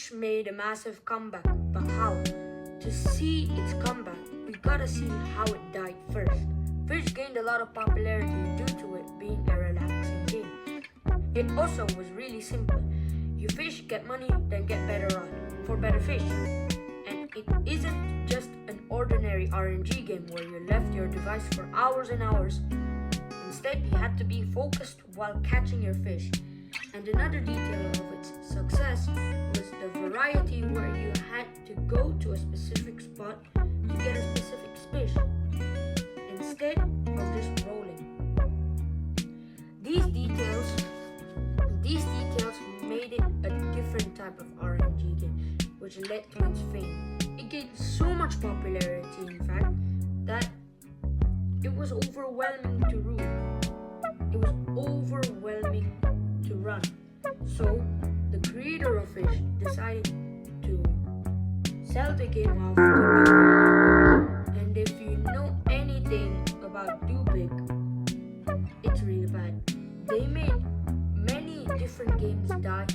Fisch made a massive comeback, but how? To see its comeback, we gotta see how it died first. Fisch gained a lot of popularity due to it being a relaxing game. It also was really simple. You fish, get money, then get better rod for better fish. And it isn't just an ordinary RNG game where you left your device for hours and hours. Instead, you had to be focused while catching your fish. And another detail of its success was the variety where you had to go to a specific spot to get a specific fish, instead of just rolling. These details made it a different type of RNG game, which led to its fame. It gained so much popularity, in fact, that it was overwhelming to rule. It was overwhelming to run. So the creator of Fisch decided to sell the game off to Dubik. And if you know anything about Dubik, it's really bad. They made many different games die,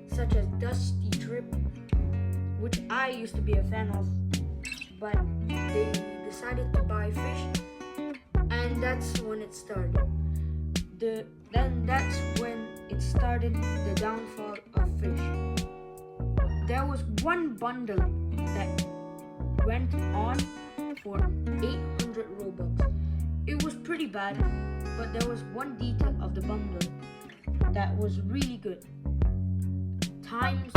such as Dusty Trip, which I used to be a fan of, but they decided to buy Fisch, and that's when it started. That's when it started the downfall of Fisch. There was one bundle that went on for 800 Robux. It was pretty bad, but there was one detail of the bundle that was really good. Times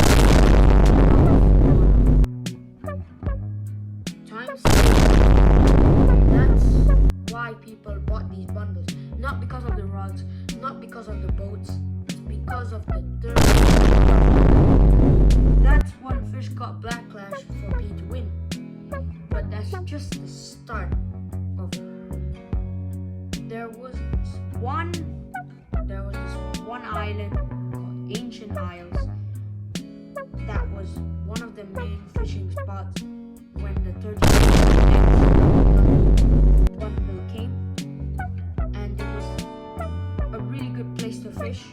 That's why people bought these bundles. Not because of the rods, not because of the boats, it's because of the third. That's when Fisch got backlash for pay to win. But that's just the start of it. There was this one island called Ancient Isles that was one of the main fishing spots when the 30 bundle came, and it was a really good place to fish.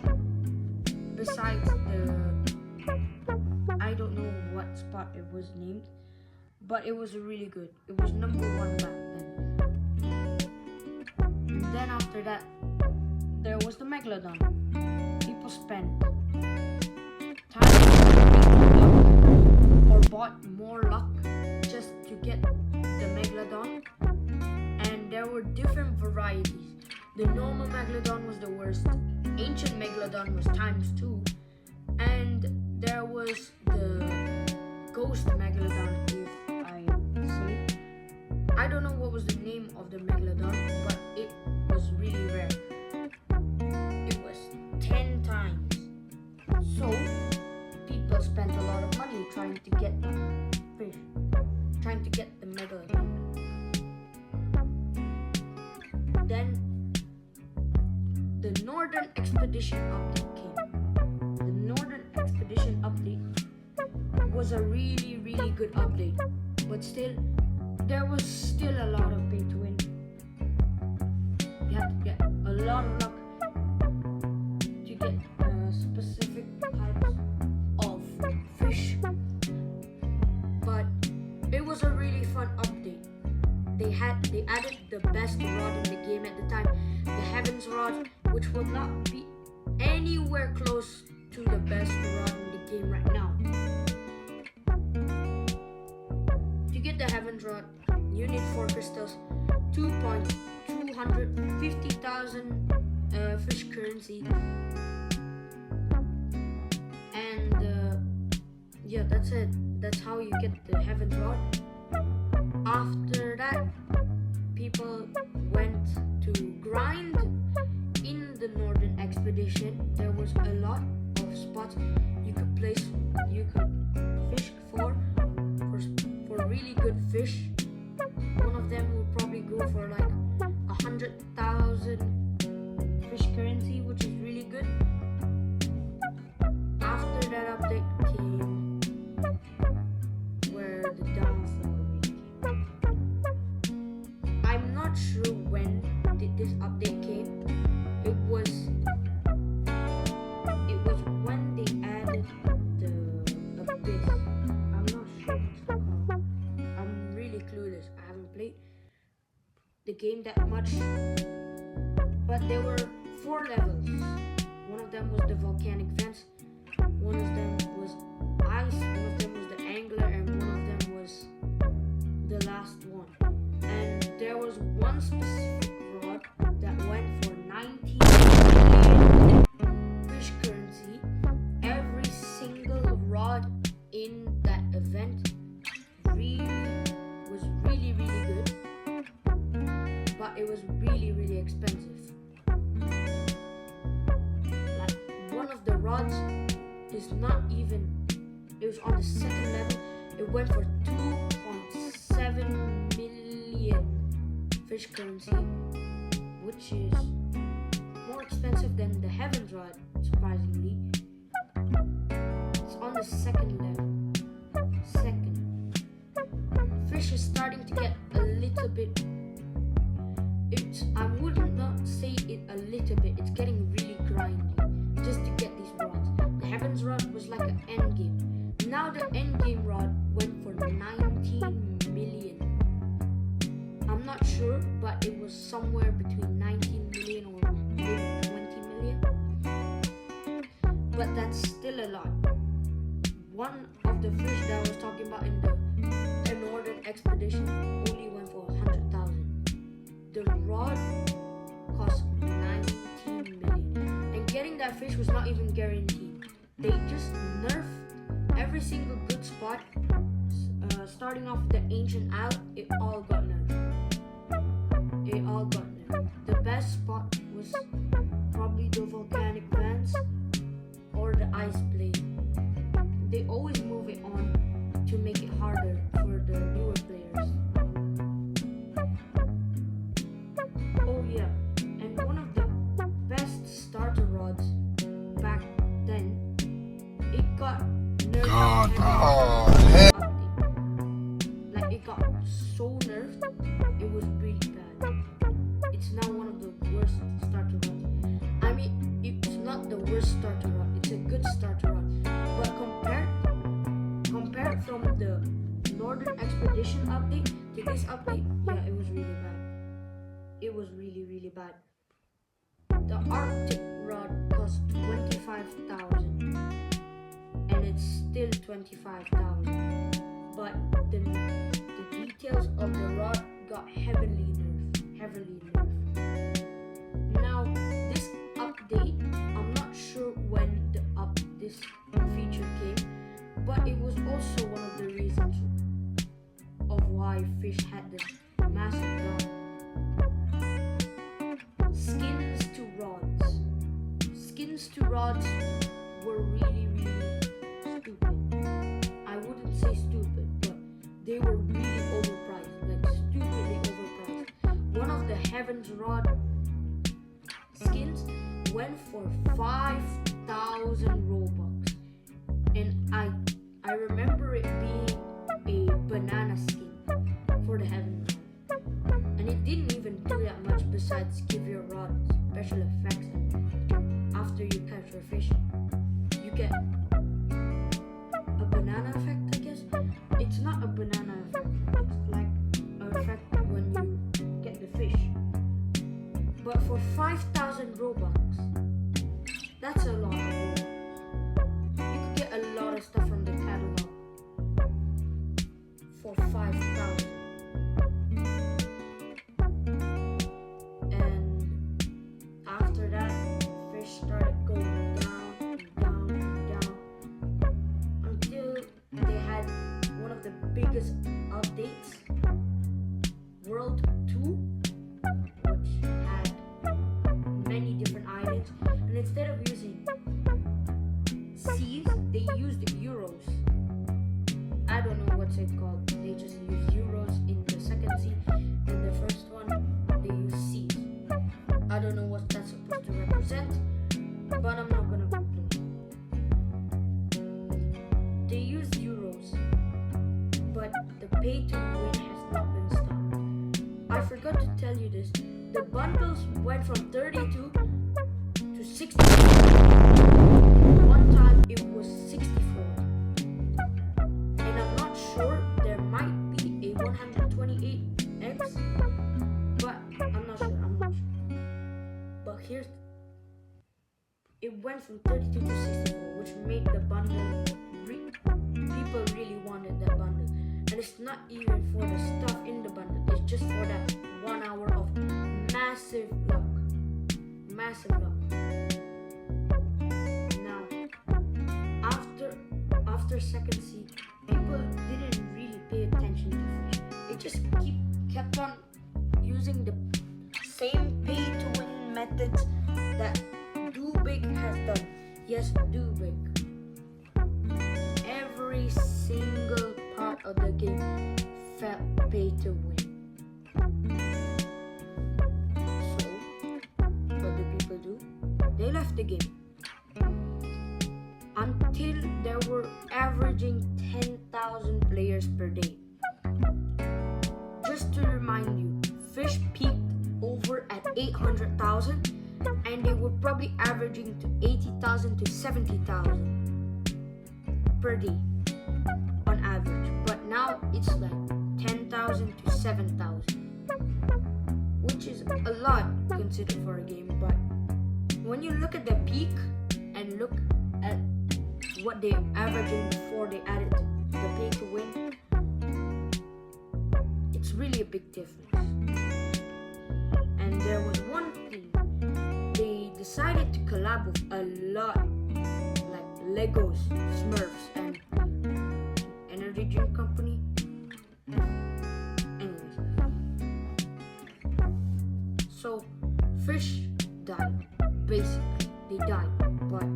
Besides I don't know what spot it was named, but it was really good. It was number one back then. And then after that, there was the Megalodon. People spent time or bought more luck just to get the Megalodon, and there were different varieties. The normal Megalodon was the worst, Ancient Megalodon was ×2, and there was the Ghost Megalodon, if I say. I don't know what was the name of the Megalodon, but it was really rare. It was 10 times. So people spent a lot of money trying to get the fish, trying to get the Megalodon. Then the Northern Expedition update came. The Northern Expedition update was a really, really good update, but still, there was still a lot of pay to win. You had to get a lot of luck to get specific types of fish, but it was a really fun update. They added the best rod in the game at the time, the Heavens rod, which will not be anywhere close to the best rod in the game right now. To get the Heavens rod, you need 4 crystals, 2,250,000 fish currency, and yeah, that's it. That's how you get the Heavens rod. After that, people went to grind in the Northern Expedition. There was a lot of spots you could fish for really good fish. One of them would probably go for like 100,000 fish currency, which is really good. After that update came where the downfall really came. I'm not sure when did this update came. It was when they added the abyss. game that much, but there were 4 levels. One of them was the volcanic vents, one of them was ice, one of them was the angler, and one of them was the last one. And there was one specific rod that went for 19 million fish currency. Every single rod in that event was really good, but it was really expensive. Like, one of the rods is not even, it was on the second level. It went for 2.7 million fish currency, which is more expensive than the Heaven's Rod, surprisingly. It's on the second level. Fish is starting to get a little bit, I would not say it a little bit, it's getting really grindy just to get these rods. The Heaven's Rod was like an end game. Now the end game rod went for 19 million. I'm not sure, but it was somewhere between 19 million or maybe 20 million. But that's still a lot. One of the fish that I was talking about in the Northern Expedition only went for 100,000. The rod cost 19 million. And getting that fish was not even guaranteed. They just nerfed every single good spot. Starting off the Ancient Isle, it all got nerfed. The best spot was probably the volcanic vents or the ice blade. They always move it on to make it harder for the newer players. Oh yeah, and one of the best starter rods back then, it got nerfed. Like, it got so nerfed, it was really bad. It's now one of the worst starter rods. I mean, it's not the worst starter rod, it's a good starter rod. But compared from the Northern Expedition update to this update, yeah, it was really bad. It was really bad. The Arctic rod cost 25,000, and it's still 25,000. But the details of the rod got heavily nerfed. Now this update, I'm not sure when this feature came, but it was also one of the reasons of why Fish had this massive drop. Skins to rods were really stupid. I wouldn't say stupid, but they were really overpriced, like stupidly overpriced. One of the Heaven's Rod skins went for 5,000 Robux, and I remember it being a banana skin for the Heaven's Rod, and it didn't even do that much besides give your rod special effects. And after you catch your fish, you get a banana effect, I guess. It's not a banana effect, it's like an effect when you get the fish. But for 5,000 Robux, that's a lot of Robux. You could get a lot of stuff from the catalog for 5,000. And after that, Fish started going down until they had one of the biggest updates, World 2, which had many different islands, and instead of using C's, they used euros. I don't know what's it called. They just use euros in the second C, and the first one they use C's. I don't know what that's supposed to represent, but I'm not gonna complain. They use euros, but the pay to win has not been stopped. I forgot to tell you this. The bundles went from 32 to 64. One time it was 64. And I'm not sure, there might be a 128X, but went from 32 to 64, which made the bundle, people really wanted that bundle. And it's not even for the stuff in the bundle, it's just for that 1 hour of massive luck. Massive luck. Now, after second seed, people didn't really pay attention to Fisch. It just kept on using the same pay to win methods that Do Big has done. Yes, Do Big. Every single part of the game felt pay to win. So, what do people do? They left the game. Until there were averaging 10,000 players per day. Just to remind you, Fisch peaked over at 800,000 and they were probably averaging to 80,000 to 70,000 per day on average. But now it's like 10,000 to 7,000, which is a lot considered for a game. But when you look at the peak and look at what they averaging before they added the pay to win, it's really a big difference. And there was one thing, they decided to collab with a lot, like Legos, Smurfs, and energy drink company. Anyways, so Fisch died. Basically, they died. But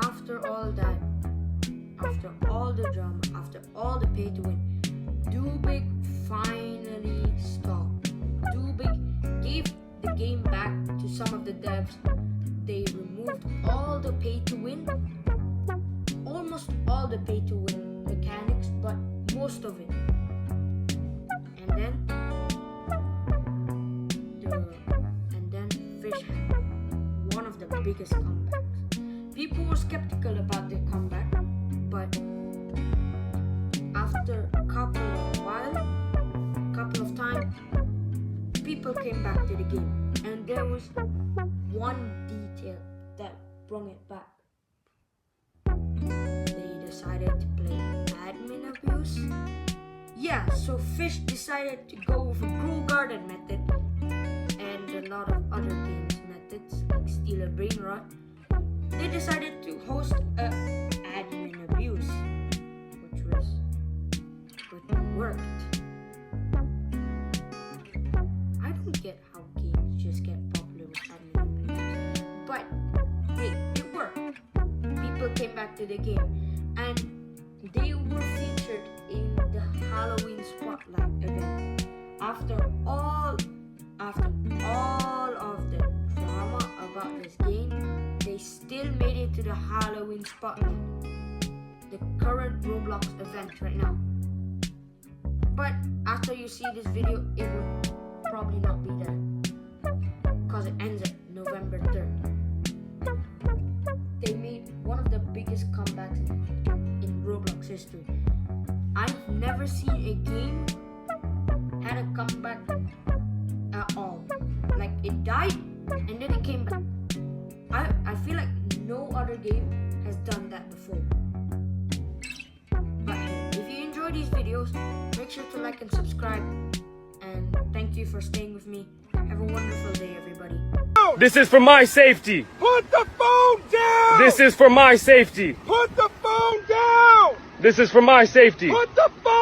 after all that, after all the drama, after all the pay to win, Do Big finally stopped. Do Big gave the game back to some of the devs. They removed all the pay to win, almost all the pay to win mechanics, but most of it. And then Fisch had one of the biggest comebacks. People were skeptical about their comeback, but after a couple of time, people came back to the game, and there was one detail that brought it back. They decided to play admin abuse. Yeah, so Fisch decided to go with a Grow Garden method and a lot of other games methods like Steal a Brain Rot. They decided to host a admin abuse, which worked. I don't get how games just get popular with admin abuse, but hey, it worked. People came back to the game, and they were featured in the Halloween Spotlight event. After all of the drama about this game, they still made it to the Halloween Spotlight, the current Roblox event right now. But after you see this video, it will probably not be there, because it ends at November 3rd. They made one of the biggest comebacks in Roblox history. I've never seen a game had a comeback at all. Like, it died and then it came back. I feel like no other game has done that before. But if you enjoy these videos, make sure to like and subscribe. And thank you for staying with me. Have a wonderful day, everybody. This is for my safety. Put the phone down! This is for my safety. Put the phone down! This is for my safety. Put the phone